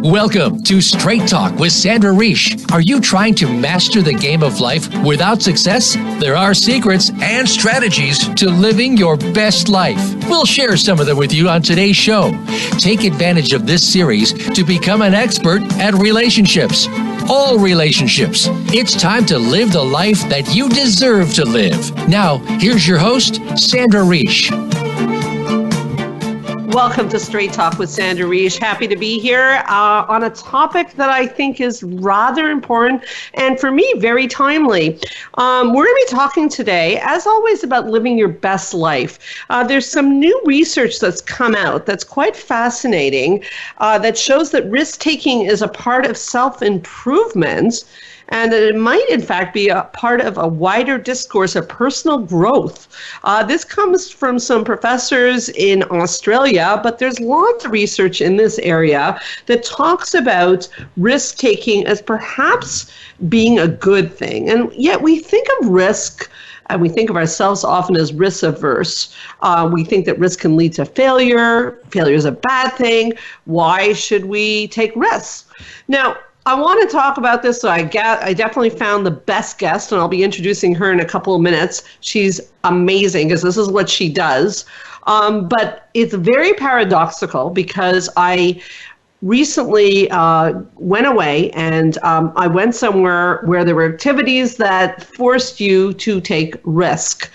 Welcome to Straight Talk with Sandra Reich. Are you trying to master the game of life without success? There are secrets and strategies to living your best life. We'll share some of them with you on today's show. Take advantage of this series to become an expert at relationships. All relationships. It's time to live the life that you deserve to live. Now, here's your host, Sandra Reich. Welcome to Straight Talk with Sandra Reich. Happy to be here on a topic that I think is rather important and for me, very timely. We're going to be talking today, as always, about living your best life. There's some new research that's come out that's quite fascinating that shows that risk-taking is a part of self-improvement, and that it might, in fact, be a part of a wider discourse of personal growth. This comes from some professors in Australia, but there's lots of research in this area that talks about risk-taking as perhaps being a good thing. And yet we think of risk, and we think of ourselves often as risk-averse. We think that risk can lead to failure. Failure is a bad thing. Why should we take risks? Now, I want to talk about this, so I definitely found the best guest, and I'll be introducing her in a couple of minutes. She's amazing, because this is what she does. But it's very paradoxical, because I recently went away, and I went somewhere where there were activities that forced you to take risk.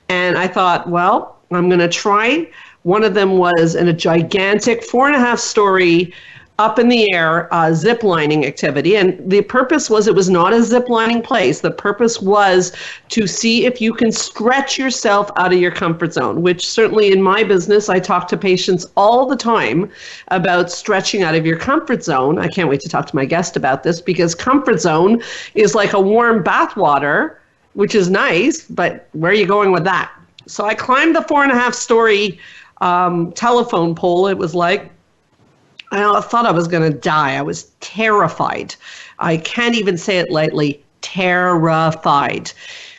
And I thought, well, I'm going to try. One of them was in a gigantic 4.5-story up in the air zip lining activity. And the purpose was, it was not a zip lining place. The purpose was to see if you can stretch yourself out of your comfort zone, which certainly in my business, I talk to patients all the time about stretching out of your comfort zone. I can't wait to talk to my guest about this, because comfort zone is like a warm bath water, which is nice, but where are you going with that? So I climbed the 4.5-story telephone pole. It was like, I thought I was going to die. I was terrified. I can't even say it lightly, terrified.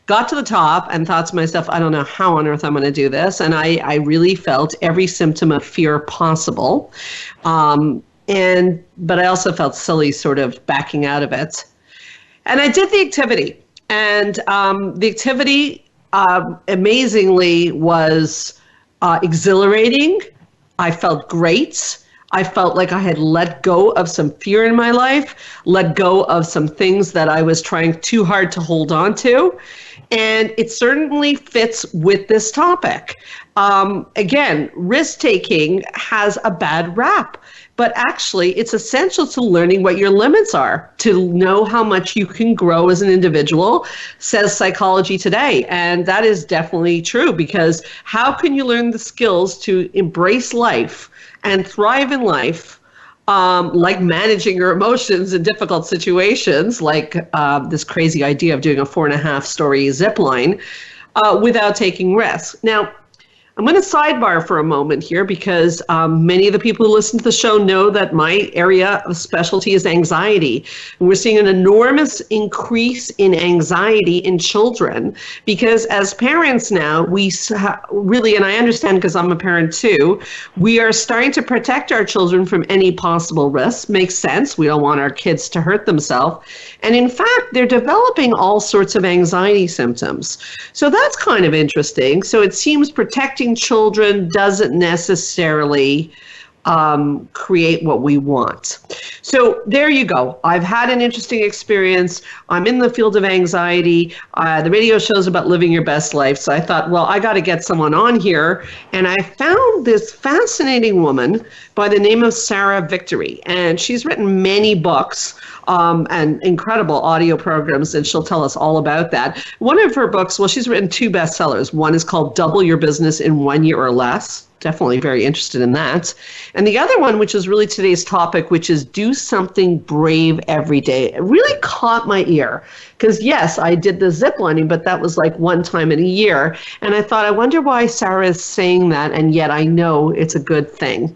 Got to the top and thought to myself, I don't know how on earth I'm going to do this. And I really felt every symptom of fear possible. But I also felt silly sort of backing out of it. And I did the activity. And the activity, amazingly, was exhilarating. I felt great. I felt like I had let go of some fear in my life, let go of some things that I was trying too hard to hold on to. And it certainly fits with this topic. Again, risk-taking has a bad rap, but actually it's essential to learning what your limits are, to know how much you can grow as an individual, says Psychology Today. And that is definitely true, because how can you learn the skills to embrace life and thrive in life, like managing your emotions in difficult situations, like this crazy idea of doing a 4.5-story zip line, without taking risks. Now, I'm going to sidebar for a moment here, because many of the people who listen to the show know that my area of specialty is anxiety. And we're seeing an enormous increase in anxiety in children, because as parents now, we really, and I understand because I'm a parent too, we are starting to protect our children from any possible risks. Makes sense. We don't want our kids to hurt themselves. And in fact, they're developing all sorts of anxiety symptoms. So that's kind of interesting. So it seems protecting children doesn't necessarily create what we want. So there you go. I've had an interesting experience. I'm in the field of anxiety. The radio show's about living your best life. So I thought, well, I got to get someone on here. And I found this fascinating woman by the name of Sarah Victory. And she's written many books and incredible audio programs, and she'll tell us all about that. One of her books, well, she's written 2 bestsellers. One is called Double Your Business in 1 Year or Less. Definitely very interested in that. And the other one, which is really today's topic, which is do something brave every day. It really caught my ear, because yes, I did the zip lining, but that was like one time in a year. And I thought, I wonder why Sarah is saying that, and yet I know it's a good thing.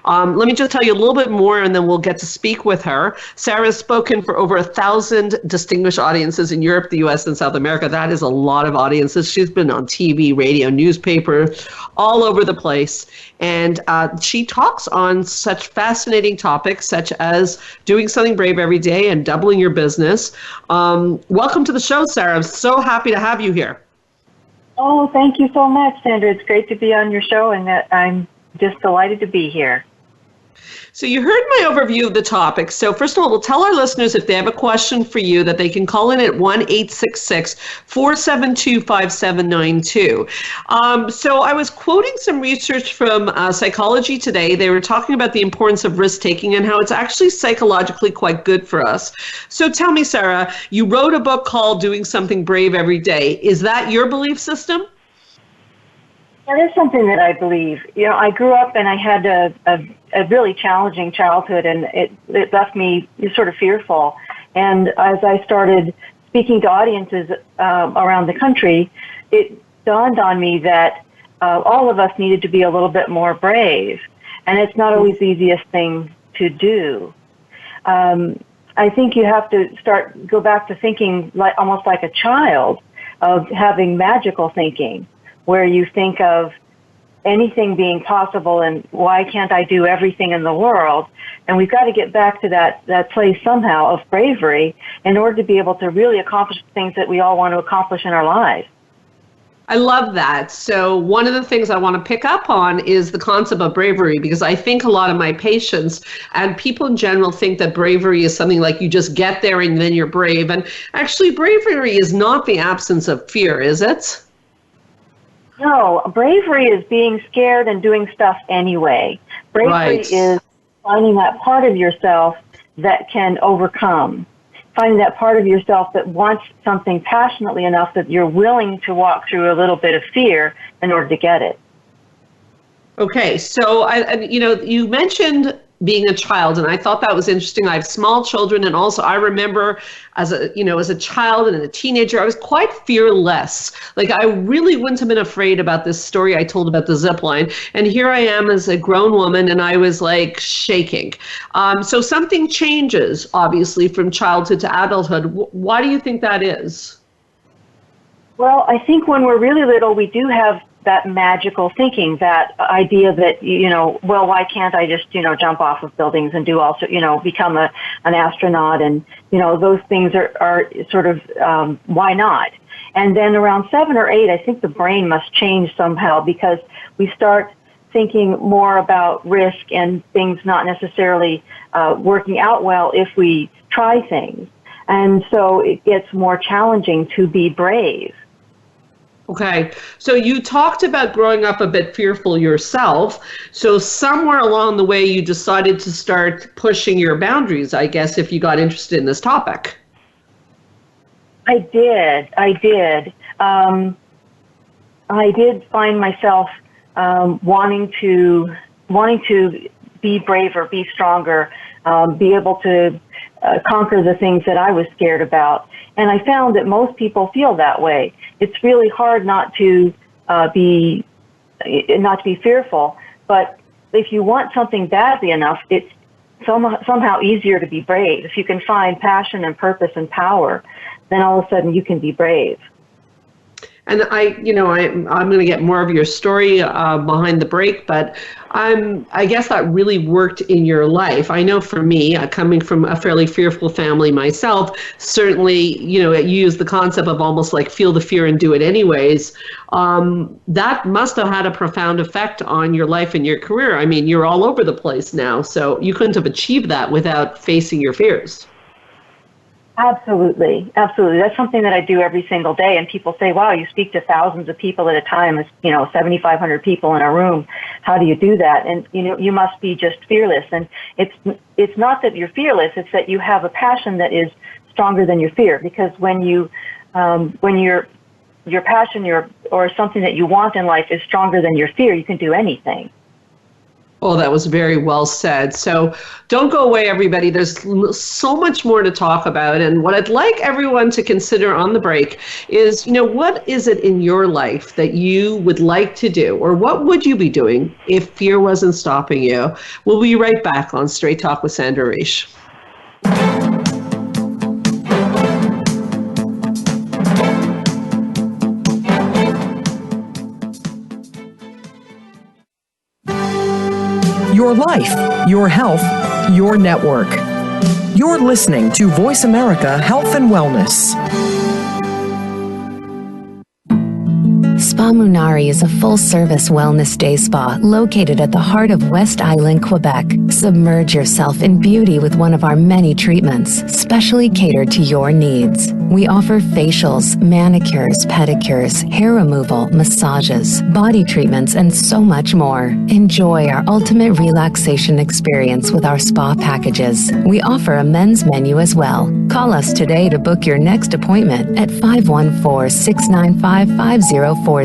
Let me just tell you a little bit more, and then we'll get to speak with her. Sarah has spoken for over 1,000 distinguished audiences in Europe, the US, and South America. That is a lot of audiences. She's been on TV, radio, newspaper, all over the place. voice. And she talks on such fascinating topics such as doing something brave every day and doubling your business. Welcome to the show, Sarah. I'm so happy to have you here. Oh, thank you so much, Sandra. It's great to be on your show, and I'm just delighted to be here. So you heard my overview of the topic. So first of all, we'll tell our listeners if they have a question for you that they can call in at 1-866-472-5792. So I was quoting some research from Psychology Today. They were talking about the importance of risk-taking and how it's actually psychologically quite good for us. So tell me, Sarah, you wrote a book called Doing Something Brave Every Day. Is that your belief system? That is something that I believe. You know, I grew up and I had a really challenging childhood, and it left me sort of fearful. And as I started speaking to audiences around the country, it dawned on me that all of us needed to be a little bit more brave. And it's not always the easiest thing to do. I think you have to go back to thinking almost like a child, of having magical thinking, where you think of anything being possible and why can't I do everything in the world? And we've got to get back to that place somehow of bravery in order to be able to really accomplish things that we all want to accomplish in our lives. I love that. So one of the things I want to pick up on is the concept of bravery, because I think a lot of my patients and people in general think that bravery is something like you just get there and then you're brave. And actually, bravery is not the absence of fear, is it? No, bravery is being scared and doing stuff anyway. Bravery is finding that part of yourself that can overcome, finding that part of yourself that wants something passionately enough that you're willing to walk through a little bit of fear in order to get it. Okay, so you mentioned being a child, and I thought that was interesting. I have small children, and also I remember as a child and a teenager, I was quite fearless. Like, I really wouldn't have been afraid about this story I told about the zip line. And here I am as a grown woman, and I was like shaking. So something changes, obviously, from childhood to adulthood. Why do you think that is? Well, I think when we're really little, we do have that magical thinking, that idea that, well, why can't I just, jump off of buildings and do also, become an astronaut, and, those things are sort of, why not? And then around 7 or 8, I think the brain must change somehow, because we start thinking more about risk and things not necessarily working out well if we try things. And so it gets more challenging to be brave. Okay, so you talked about growing up a bit fearful yourself. So somewhere along the way, you decided to start pushing your boundaries, I guess, if you got interested in this topic. I did. I did find myself wanting to be braver, be stronger, be able to conquer the things that I was scared about. And I found that most people feel that way. It's really hard not to be fearful, but if you want something badly enough, it's somehow easier to be brave. If you can find passion and purpose and power, then all of a sudden you can be brave. And I'm going to get more of your story behind the break, but I guess that really worked in your life. I know for me, coming from a fairly fearful family myself, certainly, you use the concept of almost like feel the fear and do it anyways. That must have had a profound effect on your life and your career. I mean, you're all over the place now, so you couldn't have achieved that without facing your fears. Absolutely. That's something that I do every single day. And people say, wow, you speak to thousands of people at a time, 7,500 people in a room. How do you do that? And, you must be just fearless. And it's not that you're fearless, it's that you have a passion that is stronger than your fear. Because when your passion or something that you want in life is stronger than your fear, you can do anything. Oh, that was very well said. So don't go away, everybody. There's so much more to talk about. And what I'd like everyone to consider on the break is, what is it in your life that you would like to do? Or what would you be doing if fear wasn't stopping you? We'll be right back on Straight Talk with Sandra Reich. Your life, your health, your network. You're listening to Voice America Health and Wellness. Spa Munari is a full-service wellness day spa located at the heart of West Island, Quebec. Submerge yourself in beauty with one of our many treatments, specially catered to your needs. We offer facials, manicures, pedicures, hair removal, massages, body treatments, and so much more. Enjoy our ultimate relaxation experience with our spa packages. We offer a men's menu as well. Call us today to book your next appointment at 514-695-5040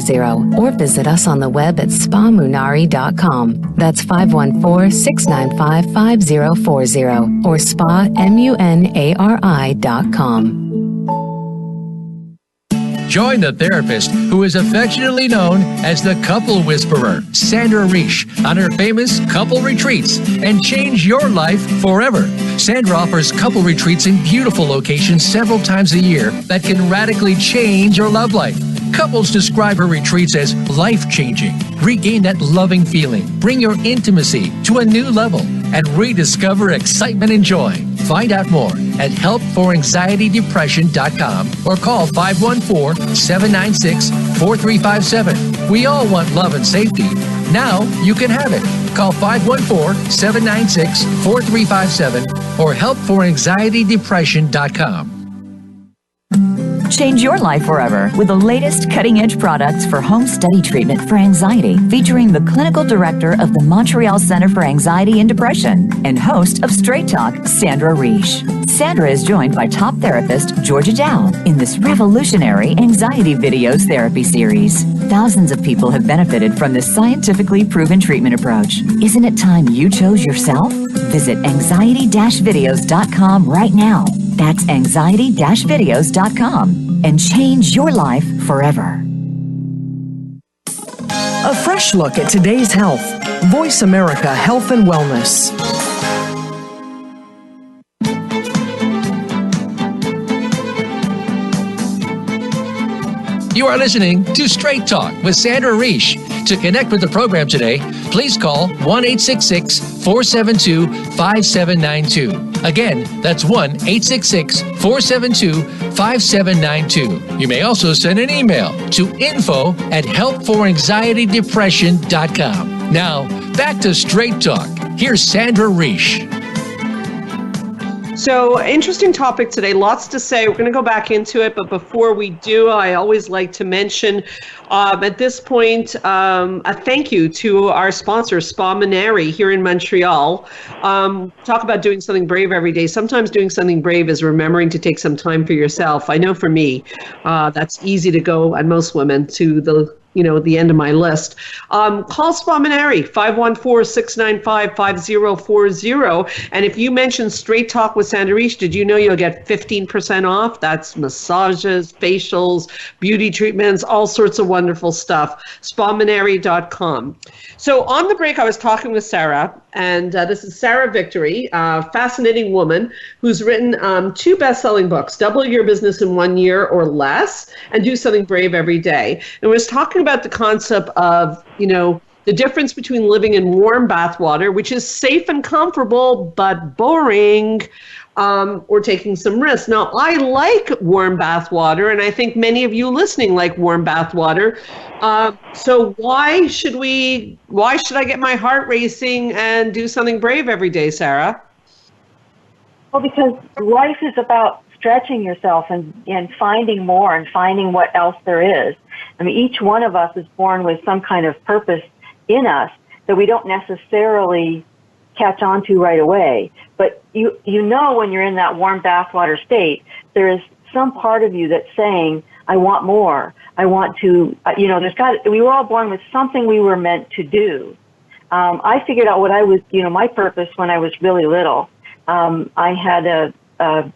or visit us on the web at spamunari.com. That's 514-695-5040 or spamunari.com. Join the therapist who is affectionately known as the Couple Whisperer, Sandra Reich, on her famous couple retreats and change your life forever. Sandra offers couple retreats in beautiful locations several times a year that can radically change your love life. Couples describe her retreats as life-changing. Regain that loving feeling, bring your intimacy to a new level, and rediscover excitement and joy. Find out more at helpforanxietydepression.com or call 514-796-4357. We all want love and safety. Now you can have it. Call 514-796-4357 or helpforanxietydepression.com. Change your life forever with the latest cutting-edge products for home study treatment for anxiety, featuring the clinical director of the Montreal Center for Anxiety and Depression and host of Straight Talk, Sandra Reich. Sandra is joined by top therapist Georgia Dow in this revolutionary anxiety videos therapy series. Thousands of people have benefited from this scientifically proven treatment approach. Isn't it time you chose yourself? Visit anxiety-videos.com right now. That's anxiety-videos.com and change your life forever. A fresh look at today's health. Voice America Health and Wellness. You are listening to Straight Talk with Sandra Reich. To connect with the program today, please call 1-866-472-5792. Again, that's 1-866-472-5792. You may also send an email to info@helpforanxietydepression.com. Now, back to Straight Talk. Here's Sandra Reich. So, interesting topic today, lots to say. We're going to go back into it, but before we do, I always like to mention at this point a thank you to our sponsor, Spa Munari, here in Montreal. Talk about doing something brave every day. Sometimes doing something brave is remembering to take some time for yourself. I know for me, that's easy to go, and most women, to the end of my list. Call Spa Munari, 514-695-5040. And if you mention Straight Talk with Sandra Reich, did you know you'll get 15% off? That's massages, facials, beauty treatments, all sorts of wonderful stuff. SpaMunari.com. So on the break, I was talking with Sarah, and this is Sarah Victory, a fascinating woman who's written 2 best-selling books, Double Your Business in 1 Year or Less, and Do Something Brave Every Day. And was talking about the concept of, the difference between living in warm bath water, which is safe and comfortable, but boring, or taking some risks. Now, I like warm bath water, and I think many of you listening like warm bath water. So why should I get my heart racing and do something brave every day, Sarah? Well, because life is about stretching yourself and finding more and finding what else there is. I mean, each one of us is born with some kind of purpose in us that we don't necessarily catch on to right away. But you know when you're in that warm bathwater state, there is some part of you that's saying, I want more. I want to, we were all born with something we were meant to do. I figured out what I was, my purpose when I was really little. I had a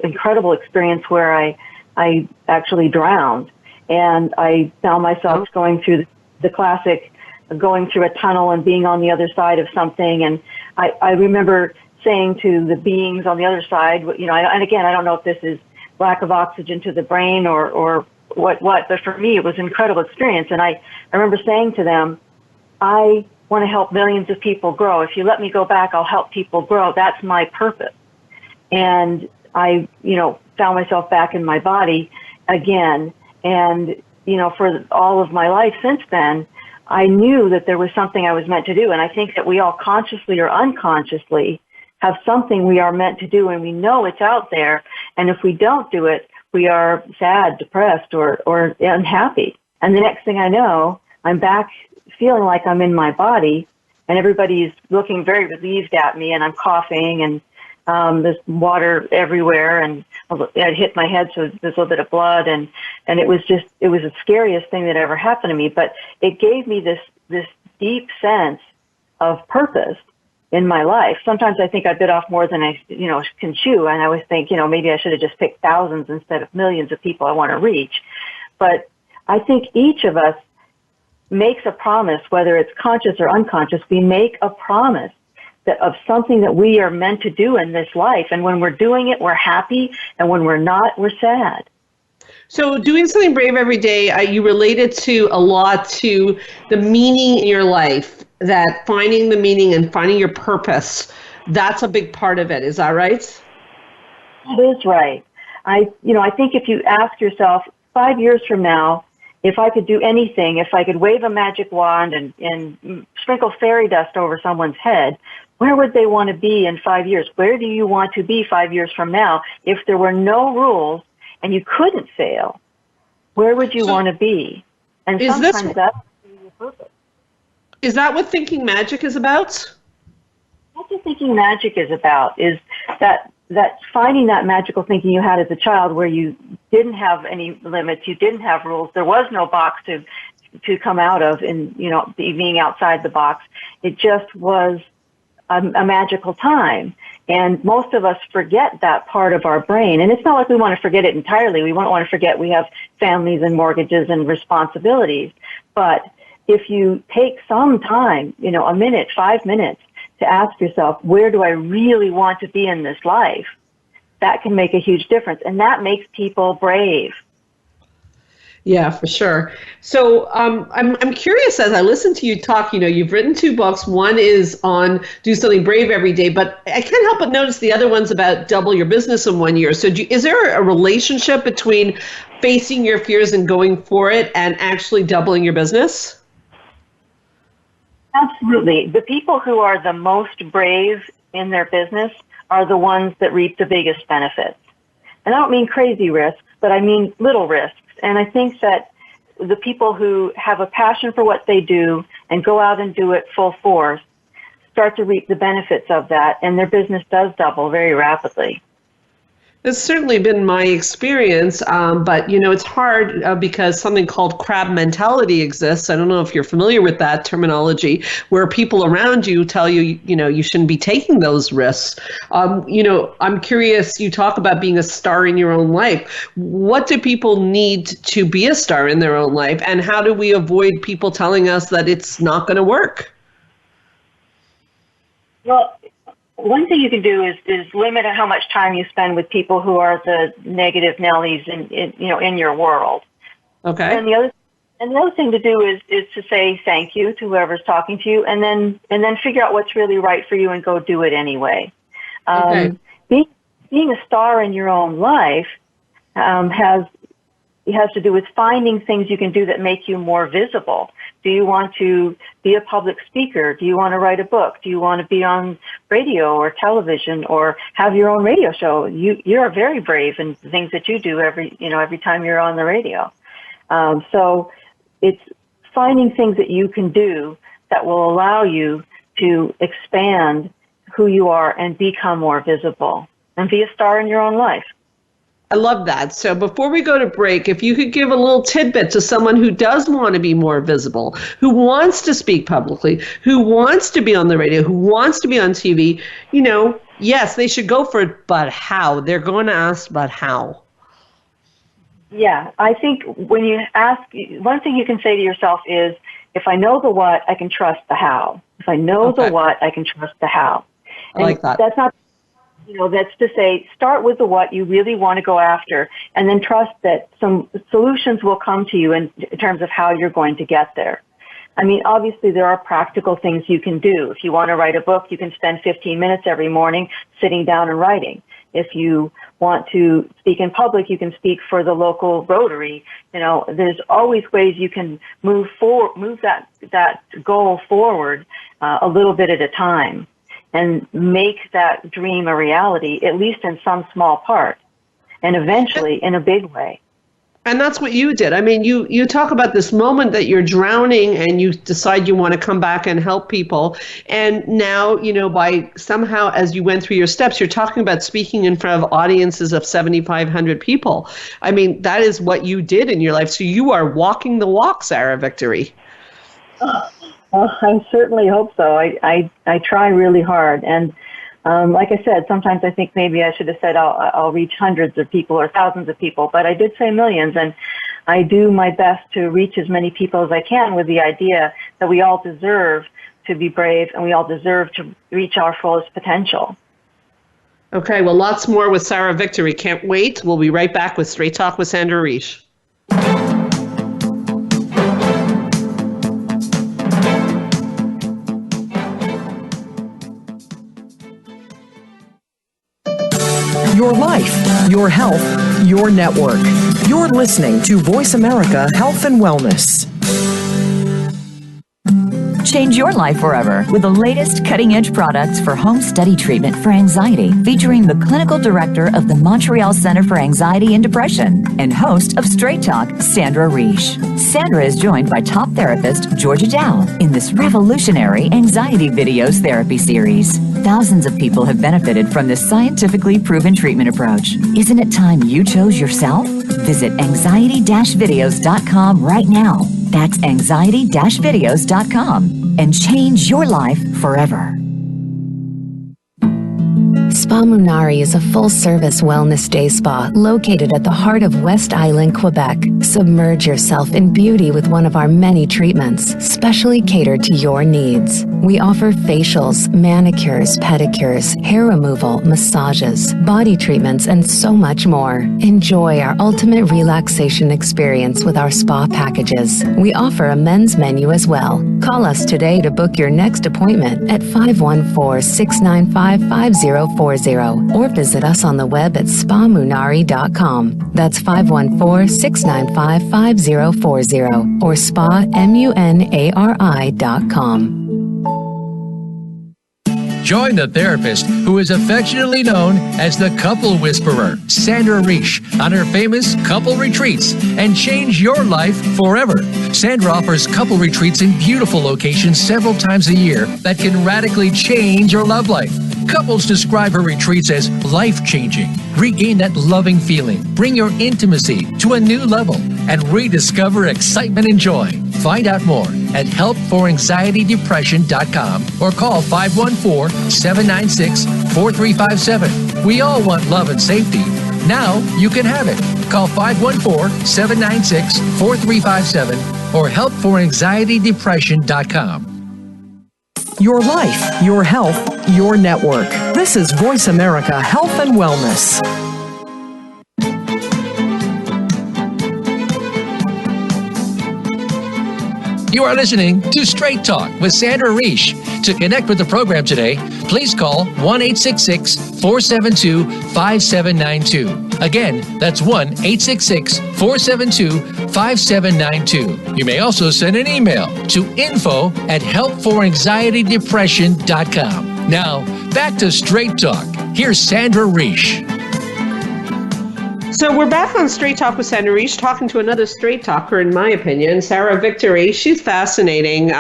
incredible experience where I actually drowned, and I found myself going through the classic, going through a tunnel and being on the other side of something. And I remember saying to the beings on the other side, and again, I don't know if this is lack of oxygen to the brain or what, but for me, it was an incredible experience. And I remember saying to them, I want to help millions of people grow. If you let me go back, I'll help people grow. That's my purpose. And I, found myself back in my body again. And, for all of my life since then, I knew that there was something I was meant to do. And I think that we all consciously or unconsciously have something we are meant to do, and we know it's out there. And if we don't do it, we are sad, depressed, or unhappy. And the next thing I know, I'm back feeling like I'm in my body, and everybody's looking very relieved at me, and I'm coughing, and there's water everywhere, and I hit my head, so there's a little bit of blood, and it was the scariest thing that ever happened to me. But it gave me this deep sense of purpose in my life. Sometimes I think I bit off more than I, can chew, and I always think, maybe I should have just picked thousands instead of millions of people I want to reach. But I think each of us makes a promise, whether it's conscious or unconscious. We make a promise that of something that we are meant to do in this life. And when we're doing it, we're happy. And when we're not, we're sad. So doing something brave every day, you related to a lot to the meaning in your life, that finding the meaning and finding your purpose, that's a big part of it. Is that right? It is right. I think if you ask yourself 5 years from now, if I could do anything, if I could wave a magic wand and sprinkle fairy dust over someone's head, where would they want to be in 5 years? Where do you want to be 5 years from now? If there were no rules and you couldn't fail, where would you want to be? And sometimes that's your purpose. Is that what Thinking Magic is about? That's what Thinking Magic is about, is that finding that magical thinking you had as a child where you didn't have any limits, you didn't have rules, there was no box to come out of and, being outside the box. It just was a magical time. And most of us forget that part of our brain. And it's not like we want to forget it entirely. We won't want to forget we have families and mortgages and responsibilities. But if you take some time, a minute, 5 minutes, to ask yourself, where do I really want to be in this life? That can make a huge difference. And that makes people brave. Yeah, for sure. So I'm curious, as I listen to you talk, you've written 2 books. One is on do something brave every day, but I can't help but notice the other one's about double your business in 1 year. So is there a relationship between facing your fears and going for it and actually doubling your business? Absolutely. The people who are the most brave in their business are the ones that reap the biggest benefits. And I don't mean crazy risks, but I mean little risks. And I think that the people who have a passion for what they do and go out and do it full force start to reap the benefits of that, and their business does double very rapidly. It's certainly been my experience, but it's hard because something called crab mentality exists. I don't know if you're familiar with that terminology, where people around you tell you, you shouldn't be taking those risks. I'm curious, you talk about being a star in your own life. What do people need to be a star in their own life, and how do we avoid people telling us that it's not going to work? Well, one thing you can do is limit how much time you spend with people who are the negative Nellies in your world. Okay. And the other thing to do is to say thank you to whoever's talking to you, and then figure out what's really right for you and go do it anyway. Okay. Being a star in your own life has to do with finding things you can do that make you more visible. Do you want to be a public speaker? Do you want to write a book? Do you want to be on radio or television or have your own radio show? You are very brave in the things that you do every time you're on the radio. So it's finding things that you can do that will allow you to expand who you are and become more visible and be a star in your own life. I love that. So before we go to break, if you could give a little tidbit to someone who does want to be more visible, who wants to speak publicly, who wants to be on the radio, who wants to be on TV, yes, they should go for it, but how? They're going to ask, but how? Yeah, I think when you ask, one thing you can say to yourself is, if I know the what, I can trust the how. If I know the what, I can trust the how. And I like that. That's not, that's to say, start with the what you really want to go after, and then trust that some solutions will come to you in terms of how you're going to get there. I mean, obviously there are practical things you can do. If you want to write a book, you can spend 15 minutes every morning sitting down and writing. If you want to speak in public, you can speak for the local Rotary. You know, there's always ways you can move that goal forward a little bit at a time and make that dream a reality, at least in some small part, and eventually in a big way. And that's what you did. I mean, you talk about this moment that you're drowning and you decide you want to come back and help people. And now, you know, by somehow, as you went through your steps, you're talking about speaking in front of audiences of 7,500 people. I mean, that is what you did in your life. So you are walking the walk, Sarah Victory. Well, I certainly hope so. I try really hard. And like I said, sometimes I think maybe I should have said I'll reach hundreds of people or thousands of people, but I did say millions, and I do my best to reach as many people as I can with the idea that we all deserve to be brave and we all deserve to reach our fullest potential. Okay, well, lots more with Sarah Victory. Can't wait. We'll be right back with Straight Talk with Sandra Reich. Your life, your health, your network. You're listening to Voice America Health and Wellness. Change your life forever with the latest cutting-edge products for home study treatment for anxiety, featuring the clinical director of the Montreal Center for Anxiety and Depression and host of Straight Talk, Sandra Reich. Sandra is joined by top therapist Georgia Dow in this revolutionary anxiety videos therapy series. Thousands of people have benefited from this scientifically proven treatment approach. Isn't it time you chose yourself? Visit anxiety-videos.com right now. That's anxiety-videos.com and change your life forever. Spa Munari is a full-service wellness day spa located at the heart of West Island, Quebec. Submerge yourself in beauty with one of our many treatments, specially catered to your needs. We offer facials, manicures, pedicures, hair removal, massages, body treatments, and so much more. Enjoy our ultimate relaxation experience with our spa packages. We offer a men's menu as well. Call us today to book your next appointment at 514-695-5040 or visit us on the web at spamunari.com. That's 514-695-5040 or spamunari.com. Join the therapist who is affectionately known as the Couple Whisperer, Sandra Reich, on her famous couple retreats and change your life forever. Sandra offers couple retreats in beautiful locations several times a year that can radically change your love life. Couples describe her retreats as life-changing. Regain that loving feeling, bring your intimacy to a new level, and rediscover excitement and joy. Find out more at helpforanxietydepression.com or call 514-796-4357. We all want love and safety. Now you can have it. Call 514-796-4357 or helpforanxietydepression.com. Your life, your health, your network. This is Voice America Health and Wellness. You are listening to Straight Talk with Sandra Reich. To connect with the program today, please call 1-866-472-5792. Again, that's 1-866-472-5792. You may also send an email to info@helpforanxietydepression.com. Now, back to Straight Talk. Here's Sandra Reich. So we're back on Straight Talk with Sandra Reich, talking to another straight talker, in my opinion, Sarah Victory. She's fascinating.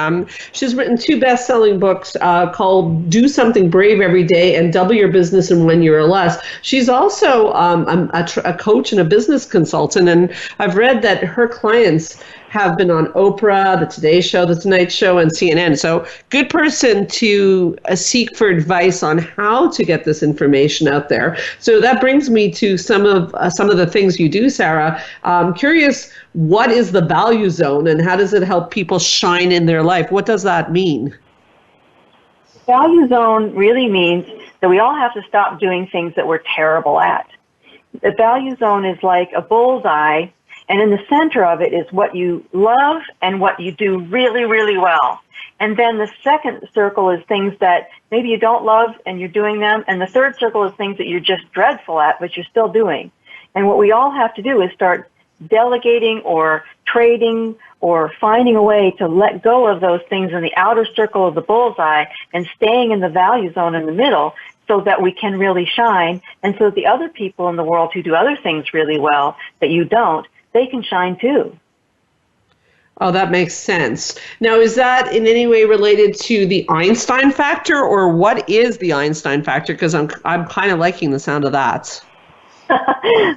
She's written 2 best-selling books called Do Something Brave Every Day and Double Your Business in 1 Year or Less. She's also a coach and a business consultant, and I've read that her clients have been on Oprah, The Today Show, The Tonight Show, and CNN. So good person to seek for advice on how to get this information out there. So that brings me to some of the things you do, Sarah. I'm curious, what is the value zone and how does it help people shine in their life? What does that mean? Value zone really means that we all have to stop doing things that we're terrible at. The value zone is like a bullseye, And in the center of it is what you love and what you do really, really well. And then the second circle is things that maybe you don't love and you're doing them. And the third circle is things that you're just dreadful at, but you're still doing. And what we all have to do is start delegating or trading or finding a way to let go of those things in the outer circle of the bullseye and staying in the value zone in the middle so that we can really shine, and so that the other people in the world who do other things really well that you don't, they can shine too. Oh, that makes sense. Now, is that in any way related to the Einstein factor, or what is the Einstein factor? Because I'm kind of liking the sound of that.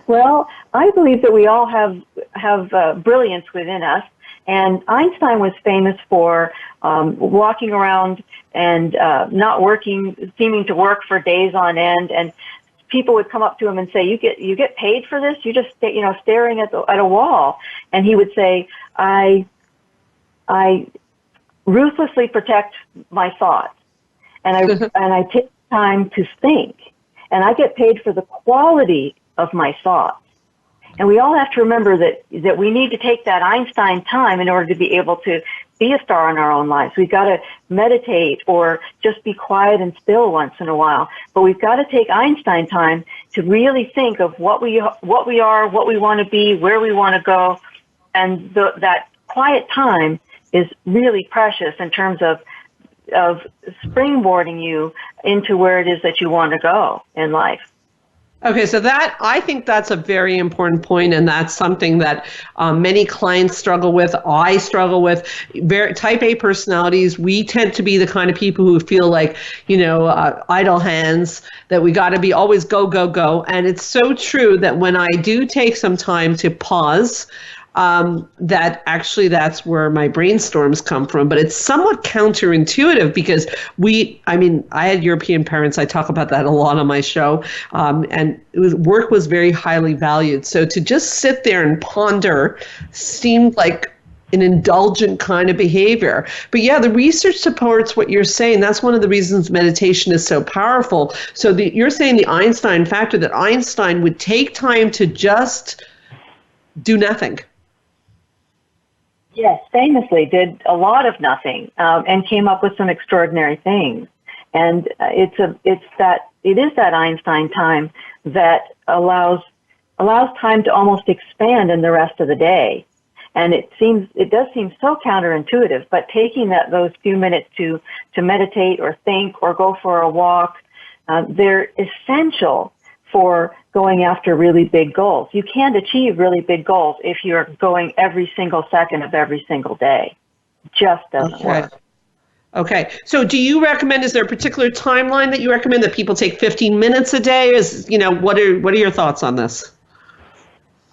Well, I believe that we all have brilliance within us. And Einstein was famous for walking around and not working, seeming to work for days on end. And people would come up to him and say, "You get paid for this? You're just staring at a wall." And he would say, "I ruthlessly protect my thoughts, and I take time to think, and I get paid for the quality of my thoughts." And we all have to remember that we need to take that Einstein time in order to be able to be a star in our own lives. We've got to meditate or just be quiet and still once in a while. But we've got to take Einstein time to really think of what we are, what we want to be, where we want to go. And that quiet time is really precious in terms of springboarding you into where it is that you want to go in life. Okay, so I think that's a very important point, and that's something that many clients struggle with. I struggle with. Type A personalities, we tend to be the kind of people who feel like, idle hands, that we got to be always go, go, go. And it's so true that when I do take some time to pause, that's where my brainstorms come from. But it's somewhat counterintuitive because I had European parents. I talk about that a lot on my show. And work was very highly valued. So to just sit there and ponder seemed like an indulgent kind of behavior. But yeah, the research supports what you're saying. That's one of the reasons meditation is so powerful. So you're saying the Einstein factor, that Einstein would take time to just do nothing. Yes, famously did a lot of nothing and came up with some extraordinary things. And it is that Einstein time that allows time to almost expand in the rest of the day. And it does seem so counterintuitive, but taking those few minutes to meditate or think or go for a walk, they're essential for going after really big goals. You can't achieve really big goals if you're going every single second of every single day. Just doesn't work. Okay. So do you recommend, is there a particular timeline that you recommend that people take 15 minutes a day? What are your thoughts on this?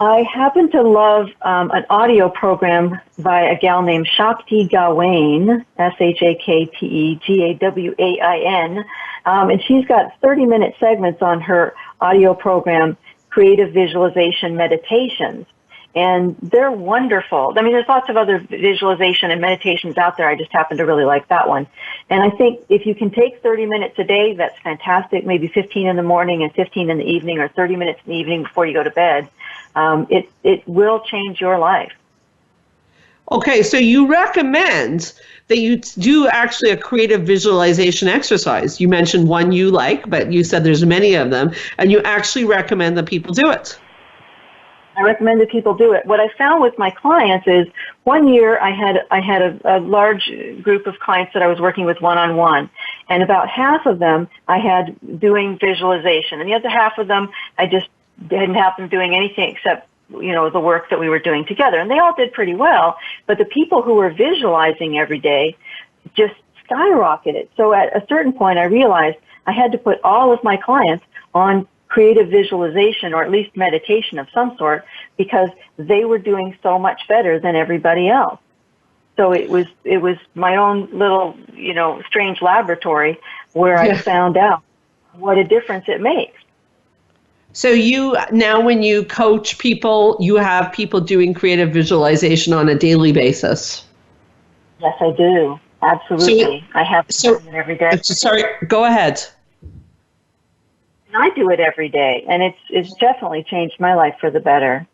I happen to love an audio program by a gal named Shakti Gawain, SHAKTEGAWAIN, and she's got 30-minute segments on her audio program, Creative Visualization Meditations, and they're wonderful. I mean, there's lots of other visualization and meditations out there. I just happen to really like that one. And I think if you can take 30 minutes a day, that's fantastic, maybe 15 in the morning and 15 in the evening, or 30 minutes in the evening before you go to bed. It will change your life. Okay, so you recommend that you do actually a creative visualization exercise. You mentioned one you like, but you said there's many of them, and you actually recommend that people do it. I recommend that people do it. What I found with my clients is one year I had a large group of clients that I was working with one-on-one, and about half of them I had doing visualization, and the other half of them I just didn't have them doing anything except the work that we were doing together. And they all did pretty well, but the people who were visualizing every day just skyrocketed. So at a certain point, I realized I had to put all of my clients on creative visualization, or at least meditation of some sort, because they were doing so much better than everybody else. So it was my own little, strange laboratory where I found out what a difference it makes. So when you coach people, you have people doing creative visualization on a daily basis? Yes, I do. Absolutely. I have to do it every day. Sorry, go ahead. I do it every day, and it's definitely changed my life for the better.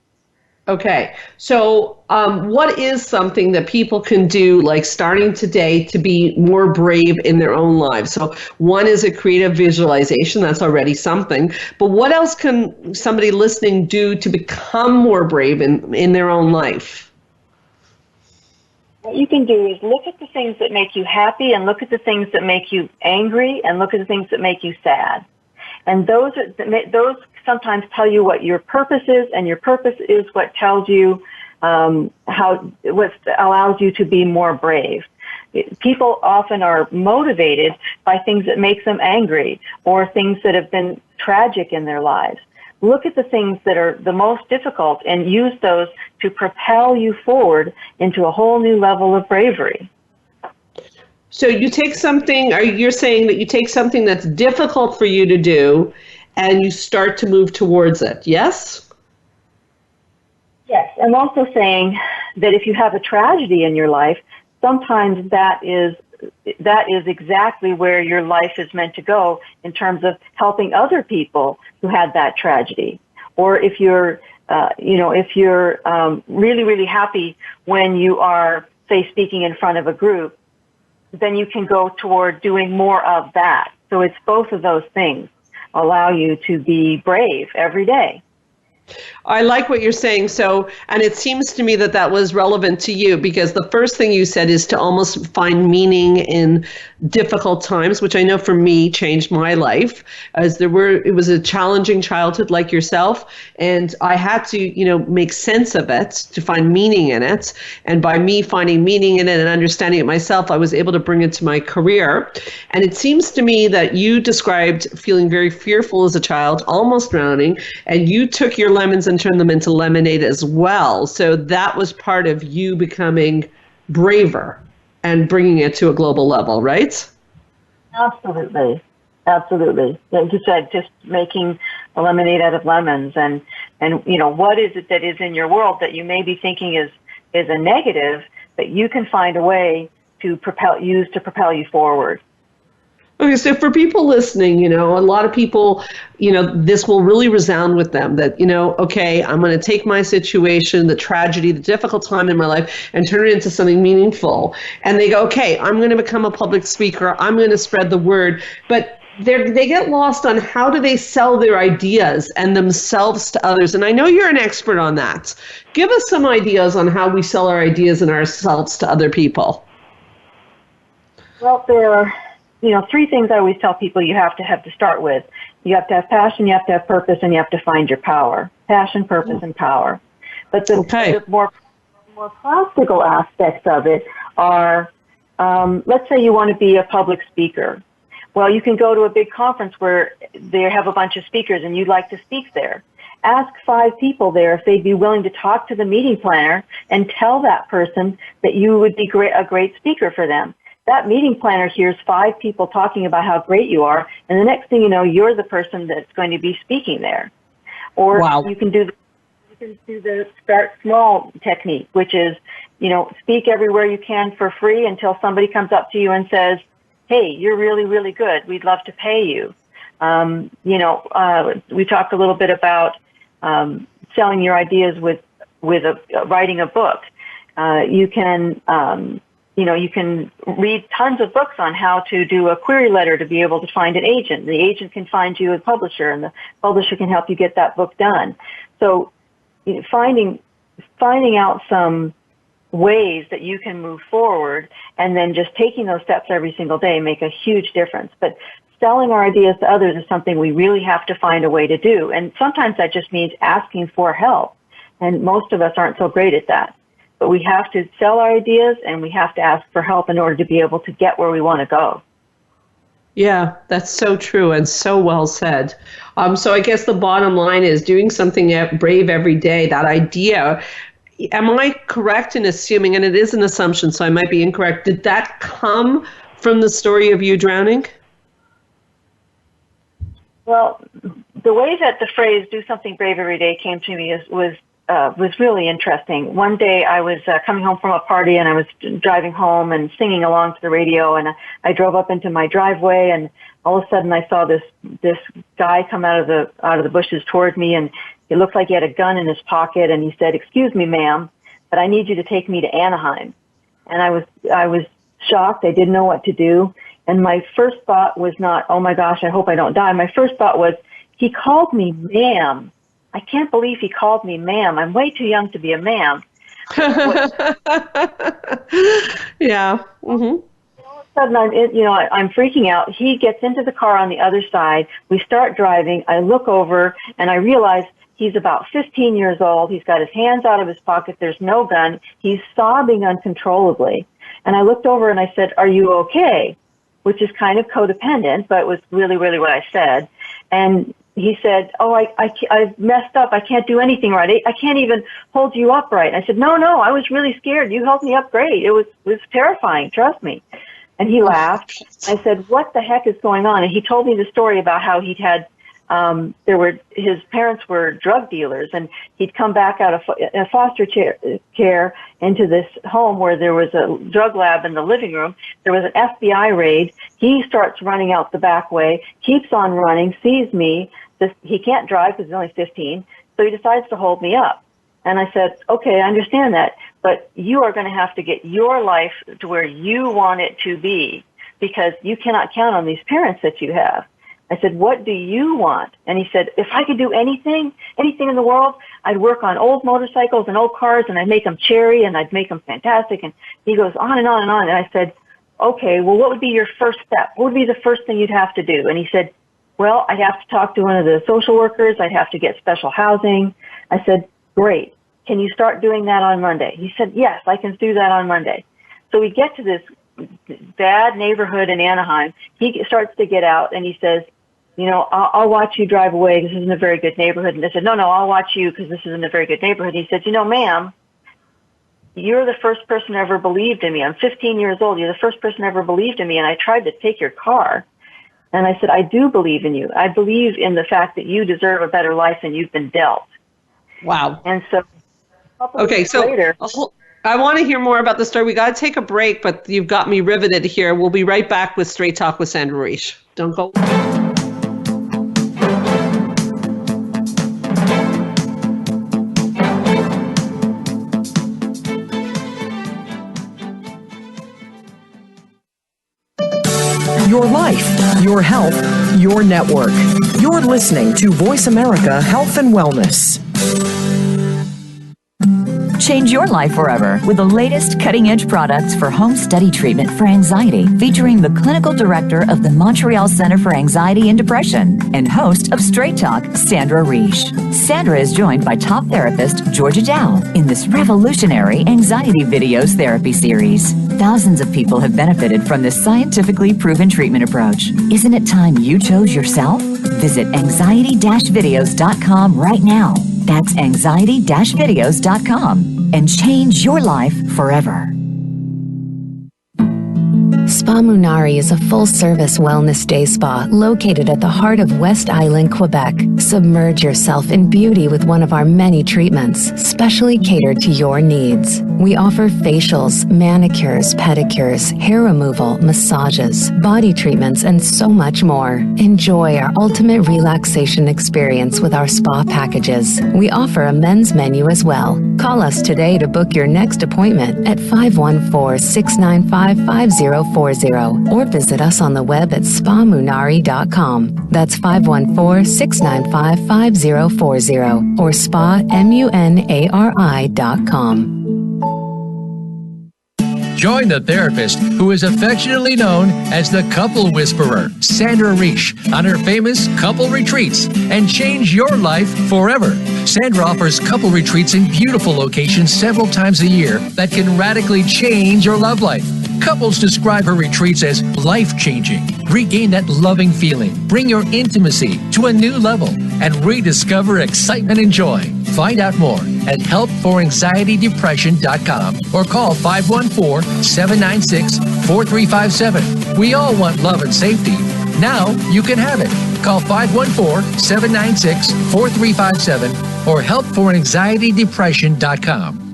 Okay, so what is something that people can do, like starting today, to be more brave in their own lives? So one is a creative visualization. That's already something. But what else can somebody listening do to become more brave in their own life? What you can do is look at the things that make you happy and look at the things that make you angry and look at the things that make you sad. And those sometimes tell you what your purpose is, and your purpose is what tells you what allows you to be more brave. People often are motivated by things that make them angry or things that have been tragic in their lives. Look at the things that are the most difficult and use those to propel you forward into a whole new level of bravery. So you take something, or you're saying that you take something that's difficult for you to do and you start to move towards it, yes? Yes, I'm also saying that if you have a tragedy in your life, sometimes that is exactly where your life is meant to go in terms of helping other people who had that tragedy. Or if you're, really, really happy when you are, say, speaking in front of a group, then you can go toward doing more of that. So it's both of those things allow you to be brave every day. I like what you're saying. So, and it seems to me that that was relevant to you, because the first thing you said is to almost find meaning in difficult times, which I know for me changed my life, as it was a challenging childhood like yourself. And I had to, make sense of it, to find meaning in it. And by me finding meaning in it and understanding it myself, I was able to bring it to my career. And it seems to me that you described feeling very fearful as a child, almost drowning, and you took your lemons and turned them into lemonade as well. So that was part of you becoming braver and bringing it to a global level, right? Absolutely. Absolutely. Like you said, just making a lemonade out of lemons. And what is it that is in your world that you may be thinking is a negative, that you can find a way to propel you forward? Okay, so for people listening, a lot of people, this will really resound with them that, okay, I'm going to take my situation, the tragedy, the difficult time in my life, and turn it into something meaningful. And they go, okay, I'm going to become a public speaker. I'm going to spread the word. But they get lost on how do they sell their ideas and themselves to others. And I know you're an expert on that. Give us some ideas on how we sell our ideas and ourselves to other people. Well, there are three things I always tell people you have to start with. You have to have passion, you have to have purpose, and you have to find your power. Passion, purpose, and power. But the more practical aspects of it are, let's say you want to be a public speaker. Well, you can go to a big conference where they have a bunch of speakers and you'd like to speak there. Ask 5 people there if they'd be willing to talk to the meeting planner and tell that person that you would be a great speaker for them. That meeting planner hears 5 people talking about how great you are, and the next thing you know, you're the person that's going to be speaking there. Or you can do the start small technique, which is, speak everywhere you can for free until somebody comes up to you and says, hey, you're really, really good. We'd love to pay you. We talked a little bit about selling your ideas with writing a book. You can read tons of books on how to do a query letter to be able to find an agent. The agent can find you a publisher, and the publisher can help you get that book done. So finding out some ways that you can move forward and then just taking those steps every single day make a huge difference. But selling our ideas to others is something we really have to find a way to do. And sometimes that just means asking for help. And most of us aren't so great at that. But we have to sell our ideas and we have to ask for help in order to be able to get where we want to go. Yeah, that's so true and so well said. So I guess the bottom line is doing something brave every day. That idea, am I correct in assuming, and it is an assumption, so I might be incorrect, did that come from the story of you drowning? Well, the way that the phrase "do something brave every day" came to me was really interesting. One day I was coming home from a party and I was driving home and singing along to the radio, and I drove up into my driveway, and all of a sudden I saw this guy come out of the bushes toward me, and It looked like he had a gun in his pocket, and he said, "Excuse me, ma'am, but I need you to take me to Anaheim." And I was shocked. I didn't know what to do. And my first thought was not, "Oh my gosh, I hope I don't die." My first thought was, he called me ma'am. I can't believe he called me ma'am. I'm way too young to be a ma'am. Yeah. Mm-hmm. All of a sudden, I'm freaking out. He gets into the car on the other side. We start driving. I look over and I realize he's about 15 years old. He's got his hands out of his pocket. There's no gun. He's sobbing uncontrollably. And I looked over and I said, "Are you okay?" Which is kind of codependent, but was really, really what I said. And he said, "Oh, I messed up. I can't do anything right. I can't even hold you up right." I said, No, I was really scared. You held me up great. It was terrifying. Trust me." And he laughed. I said, "What the heck is going on?" And he told me the story about how he'd had, his parents were drug dealers, and he'd come back out of foster care into this home where there was a drug lab in the living room. There was an FBI raid. He starts running out the back way, keeps on running, sees me. He can't drive because he's only 15, so he decides to hold me up. And I said, "Okay, I understand that, but you are going to have to get your life to where you want it to be, because you cannot count on these parents that you have." I said, "What do you want?" And he said, "If I could do anything in the world, I'd work on old motorcycles and old cars, and I'd make them cherry, and I'd make them fantastic." And he goes on and on and on. And I said, "Okay, well, what would be your first step? What would be the first thing you'd have to do?" And he said, "Well, I'd have to talk to one of the social workers. I'd have to get special housing." I said, "Great. Can you start doing that on Monday?" He said, "Yes, I can do that on Monday." So we get to this bad neighborhood in Anaheim. He starts to get out, and he says, I'll watch you drive away. This isn't a very good neighborhood." And I said, No, I'll watch you because this isn't a very good neighborhood. He said, "Ma'am, you're the first person who ever believed in me. I'm 15 years old. You're the first person who ever believed in me, and I tried to take your car." And I said, "I do believe in you. I believe in the fact that you deserve a better life than you've been dealt." Wow. And so, later, I want to hear more about the story. We got to take a break, but you've got me riveted here. We'll be right back with Straight Talk with Sandra Reich. Don't go. Your life, your health, your network. You're listening to Voice America Health and Wellness. Change your life forever with the latest cutting-edge products for home study treatment for anxiety, featuring the clinical director of the Montreal Center for Anxiety and Depression and host of Straight Talk, Sandra Reich. Sandra is joined by top therapist Georgia Dow in this revolutionary anxiety videos therapy series. Thousands of people have benefited from this scientifically proven treatment approach. Isn't it time you chose yourself? Visit anxiety-videos.com right now. That's anxiety-videos.com and change your life forever. Spa Munari is a full-service wellness day spa located at the heart of West Island, Quebec. Submerge yourself in beauty with one of our many treatments, specially catered to your needs. We offer facials, manicures, pedicures, hair removal, massages, body treatments, and so much more. Enjoy our ultimate relaxation experience with our spa packages. We offer a men's menu as well. Call us today to book your next appointment at 514-695-5040 or visit us on the web at spamunari.com. That's 514-695-5040 or spamunari.com. Join the therapist who is affectionately known as the Couple Whisperer, Sandra Reich, on her famous couple retreats and change your life forever. Sandra offers couple retreats in beautiful locations several times a year that can radically change your love life. Couples describe her retreats as life-changing. Regain that loving feeling, bring your intimacy to a new level, and rediscover excitement and joy. Find out more at helpforanxietydepression.com or call 514-796-4357. We all want love and safety. Now you can have it. Call 514-796-4357 or helpforanxietydepression.com.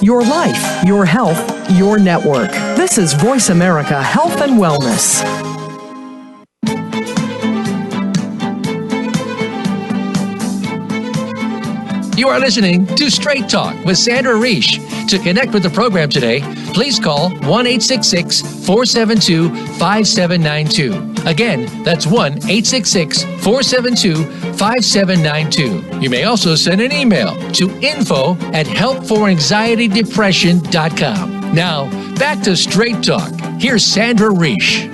Your life, your health, your network. This is Voice America Health and Wellness. You are listening to Straight Talk with Sandra Reich. To connect with the program today, please call 1-866-472-5792. Again, that's 1-866-472-5792. You may also send an email to info@helpforanxietydepression.com. Now, back to Straight Talk. Here's Sandra Reich.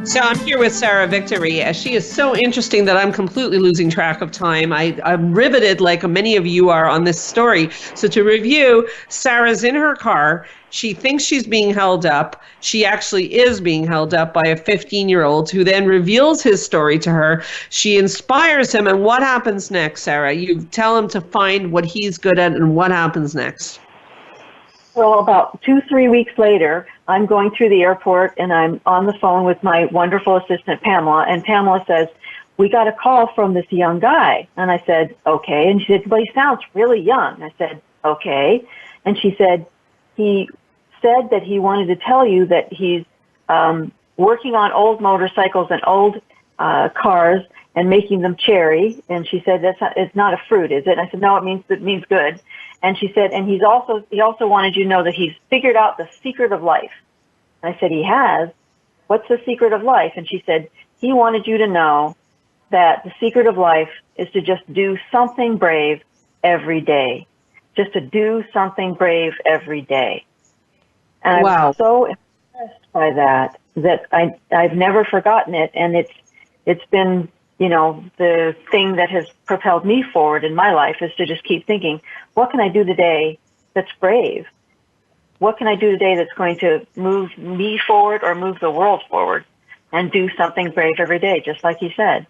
So I'm here with Sarah Victory. She is so interesting that I'm completely losing track of time. I'm riveted, like many of you are, on this story. So to review, Sarah's in her car. She thinks she's being held up. She actually is being held up by a 15-year-old who then reveals his story to her. She inspires him. And what happens next, Sarah? You tell him to find what he's good at, and what happens next? Well, about 2-3 weeks later, I'm going through the airport and I'm on the phone with my wonderful assistant, Pamela, and Pamela says, we got a call from this young guy. And I said, okay. And she said, well, he sounds really young. I said, okay. And she said, he said that he wanted to tell you that he's working on old motorcycles and old cars and making them cherry. And she said, it's not a fruit, is it? And I said, no, it means good. And she said, and he also wanted you to know that he's figured out the secret of life. And I said, he has? What's the secret of life? And she said, he wanted you to know that the secret of life is to just do something brave every day. Just to do something brave every day. And wow. I was so impressed by that I've never forgotten it. And it's been, the thing that has propelled me forward in my life is to just keep thinking, what can I do today that's brave? What can I do today that's going to move me forward or move the world forward? And do something brave every day, just like you said.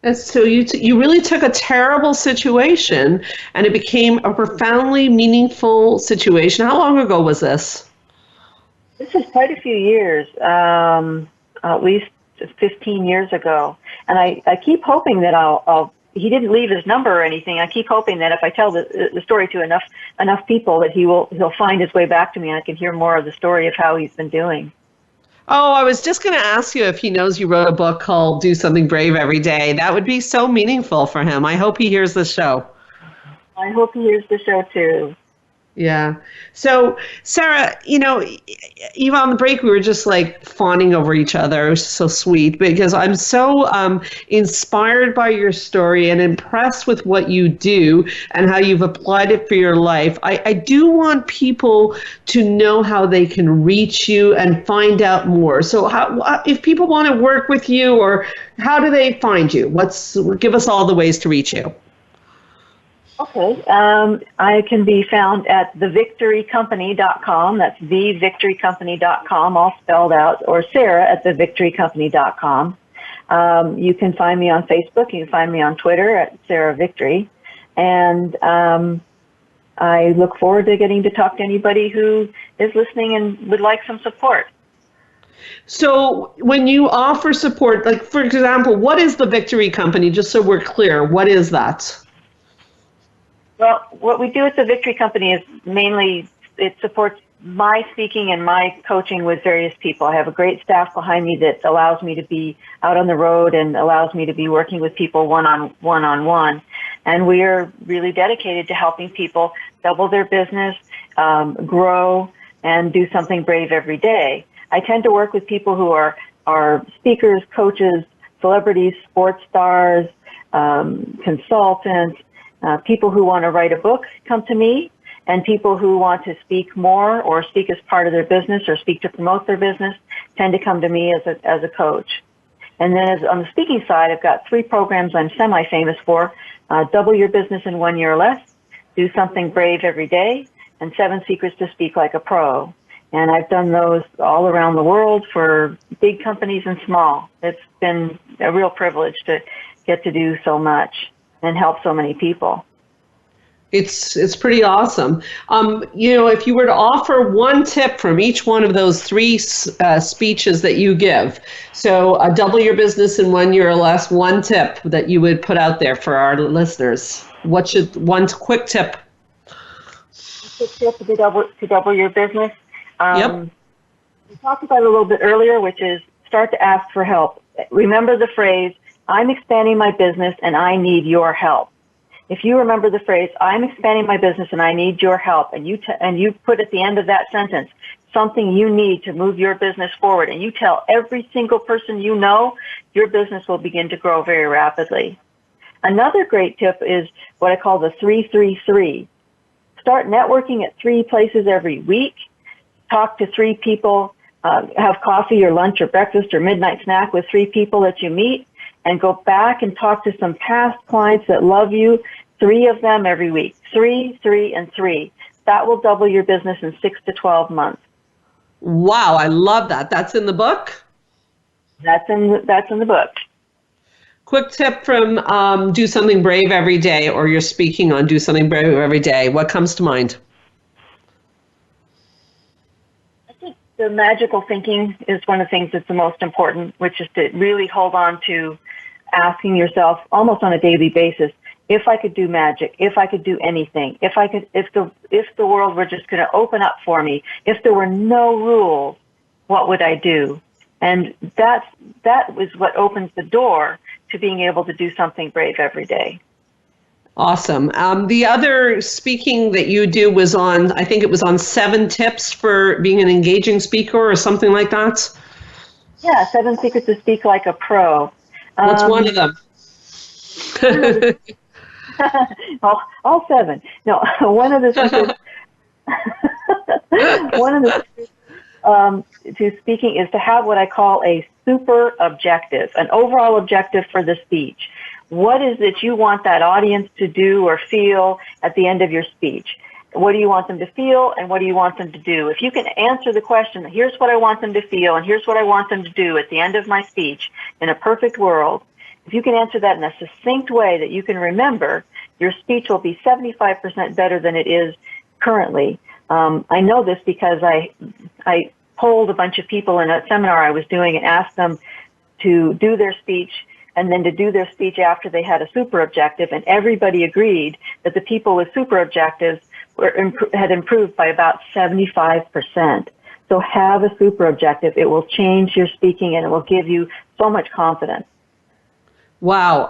And so you really took a terrible situation and it became a profoundly meaningful situation. How long ago was this? This is quite a few years, at least 15 years ago. And I keep hoping that he didn't leave his number or anything. I keep hoping that if I tell the story to enough people that he'll find his way back to me and I can hear more of the story of how he's been doing. Oh, I was just going to ask you if he knows you wrote a book called Do Something Brave Every Day. That would be so meaningful for him. I hope he hears this show. I hope he hears the show too. Yeah. So, Sarah, even on the break, we were just like fawning over each other. It was so sweet because I'm so inspired by your story and impressed with what you do and how you've applied it for your life. I do want people to know how they can reach you and find out more. So if people want to work with you, or how do they find you? Give us all the ways to reach you. Okay. I can be found at thevictorycompany.com. That's thevictorycompany.com, all spelled out, or Sarah at thevictorycompany.com. You can find me on Facebook. You can find me on Twitter at Sarah Victory. And I look forward to getting to talk to anybody who is listening and would like some support. So when you offer support, like, for example, what is the Victory Company? Just so we're clear, what is that? Well, what we do at the Victory Company is mainly it supports my speaking and my coaching with various people. I have a great staff behind me that allows me to be out on the road and allows me to be working with people one-on-one. And we are really dedicated to helping people double their business, grow, and do something brave every day. I tend to work with people who are speakers, coaches, celebrities, sports stars, consultants, people who want to write a book come to me, and people who want to speak more or speak as part of their business or speak to promote their business tend to come to me as a coach. And then on the speaking side, I've got 3 programs I'm semi-famous for: Double Your Business in 1 year or less, Do Something Brave Every Day, and 7 Secrets to Speak Like a Pro. And I've done those all around the world for big companies and small. It's been a real privilege to get to do so much and help so many people. It's pretty awesome. If you were to offer one tip from each one of those 3 speeches that you give, so double your business in 1 year or less, one tip that you would put out there for our listeners, what should one quick tip? Quick tip to double your business. Yep. We talked about it a little bit earlier, which is start to ask for help. Remember the phrase, I'm expanding my business and I need your help. If you remember the phrase, I'm expanding my business and I need your help, and you put at the end of that sentence something you need to move your business forward, and you tell every single person you know, your business will begin to grow very rapidly. Another great tip is what I call the 3-3-3. Start networking at 3 places every week. Talk to 3 people. Have coffee or lunch or breakfast or midnight snack with 3 people that you meet, and go back and talk to some past clients that love you, 3 of them every week. 3, 3, and 3. That will double your business in 6 to 12 months. Wow, I love that. That's in the book? That's in the book. Quick tip from Do Something Brave Every Day, or you're speaking on Do Something Brave Every Day. What comes to mind? The magical thinking is one of the things that's the most important, which is to really hold on to asking yourself almost on a daily basis, if I could do magic, if I could do anything, if the world were just going to open up for me, if there were no rules, what would I do? And that was what opens the door to being able to do something brave every day. Awesome. The other speaking that you do was on, I think it was on 7 tips for being an engaging speaker or something like that. Yeah, 7 secrets to speak like a pro. What's one of them? all 7. No, one of the secrets. One of the secrets to speaking is to have what I call a super objective, an overall objective for the speech. What is it you want that audience to do or feel at the end of your speech? What do you want them to feel, and what do you want them to do? If you can answer the question, here's what I want them to feel and here's what I want them to do at the end of my speech in a perfect world, if you can answer that in a succinct way that you can remember, your speech will be 75% better than it is currently. I know this because I polled a bunch of people in a seminar I was doing and asked them to do their speech and then to do their speech after they had a super objective, and everybody agreed that the people with super objectives had improved by about 75%. So have a super objective. It will change your speaking and it will give you so much confidence. Wow.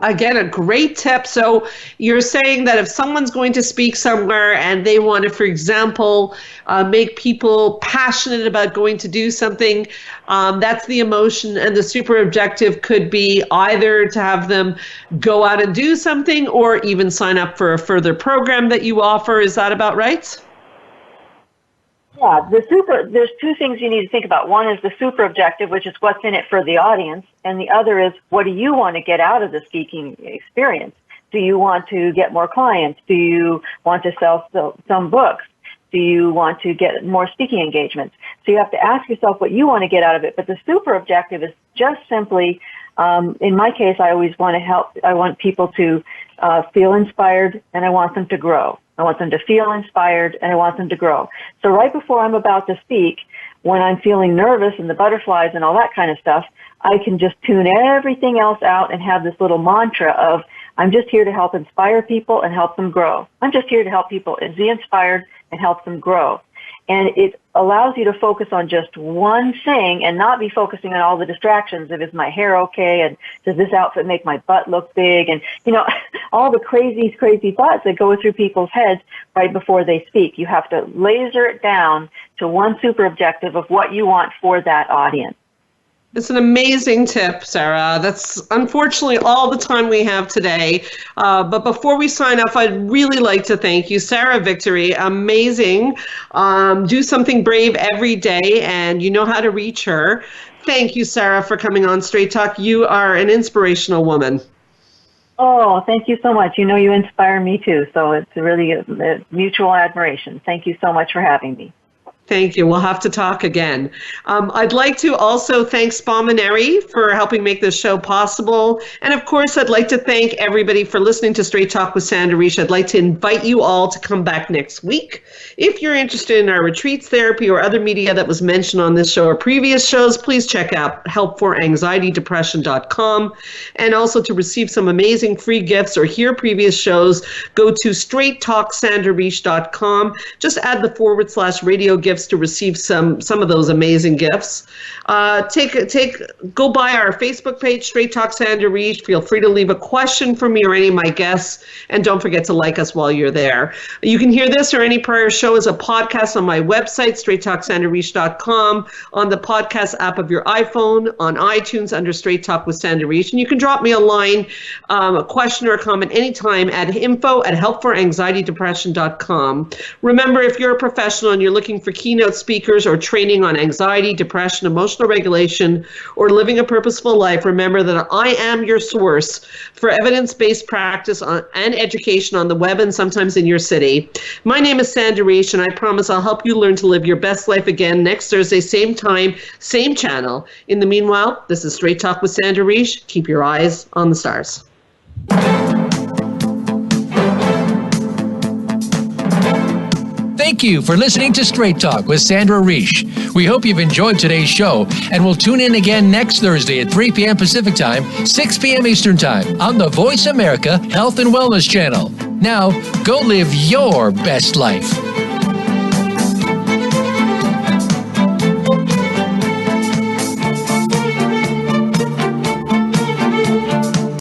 Again, a great tip. So you're saying that if someone's going to speak somewhere and they want to, for example, make people passionate about going to do something, that's the emotion, and the super objective could be either to have them go out and do something or even sign up for a further program that you offer. Is that about right? Yeah, there's 2 things you need to think about. One is the super objective, which is what's in it for the audience, and the other is what do you want to get out of the speaking experience? Do you want to get more clients? Do you want to sell some books? Do you want to get more speaking engagements? So you have to ask yourself what you want to get out of it. But the super objective is just simply, in my case, I always want to help. I want people to feel inspired, and I want them to grow. I want them to feel inspired, and I want them to grow. So right before I'm about to speak, when I'm feeling nervous and the butterflies and all that kind of stuff, I can just tune everything else out and have this little mantra of, I'm just here to help inspire people and help them grow. I'm just here to help people be inspired and help them grow. And it allows you to focus on just one thing and not be focusing on all the distractions of, is my hair okay? And does this outfit make my butt look big? And, all the crazy thoughts that go through people's heads right before they speak. You have to laser it down to one super objective of what you want for that audience. It's an amazing tip, Sarah. That's unfortunately all the time we have today. But before we sign off, I'd really like to thank you, Sarah Victory. Amazing. Do something brave every day, and you know how to reach her. Thank you, Sarah, for coming on Straight Talk. You are an inspirational woman. Oh, thank you so much. You inspire me too. So it's really a mutual admiration. Thank you so much for having me. Thank you. We'll have to talk again. I'd like to also thank Spaminary for helping make this show possible. And of course, I'd like to thank everybody for listening to Straight Talk with Sandra Reich. I'd like to invite you all to come back next week. If you're interested in our retreats, therapy, or other media that was mentioned on this show or previous shows, please check out helpforanxietydepression.com. And also to receive some amazing free gifts or hear previous shows, go to straighttalksandrareich.com. Just add the /radio gift gifts to receive some of those amazing gifts. Go by our Facebook page, Straight Talk Sandra Reich. Feel free to leave a question for me or any of my guests, and don't forget to like us while you're there. You can hear this or any prior show as a podcast on my website, straighttalksandrareich.com, on the podcast app of your iPhone, on iTunes under Straight Talk with Sandra Reich, and you can drop me a line, a question or a comment anytime at info@helpforanxietydepression.com. Remember, if you're a professional and you're looking for keynote speakers or training on anxiety, depression, emotional regulation, or living a purposeful life, remember that I am your source for evidence-based practice and education on the web and sometimes in your city. My name is Sandra Reich, and I promise I'll help you learn to live your best life again next Thursday, same time, same channel. In the meanwhile, this is Straight Talk with Sandra Reich. Keep your eyes on the stars. Thank you for listening to Straight Talk with Sandra Reich. We hope you've enjoyed today's show, and we'll tune in again next Thursday at 3 p.m. Pacific Time, 6 p.m. Eastern Time on the Voice America Health and Wellness Channel. Now, go live your best life.